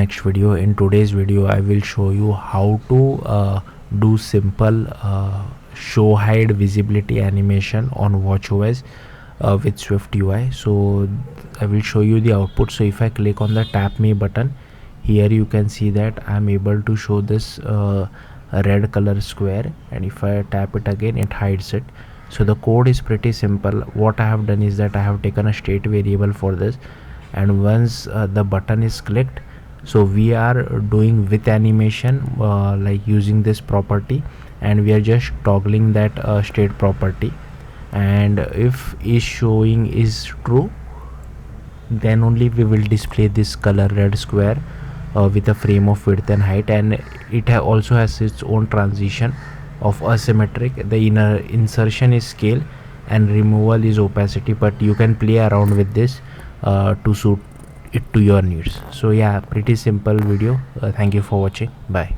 next video. In today's video I will show you how to do simple show hide visibility animation on watchOS with SwiftUI. So I will show you the output. So if I click on the tap me button, here you can see that I'm able to show this red color square, and if I tap it again it hides it. So the code is pretty simple. What I have done is that I have taken a state variable for this, and once the button is clicked, so we are doing with animation like using this property, and we are just toggling that state property, and if is showing is true, then only we will display this color red square with a frame of width and height, and it also has its own transition of asymmetric. The inner insertion is scale and removal is opacity, but you can play around with this to suit it to your needs. So yeah, pretty simple video. Thank you for watching. Bye.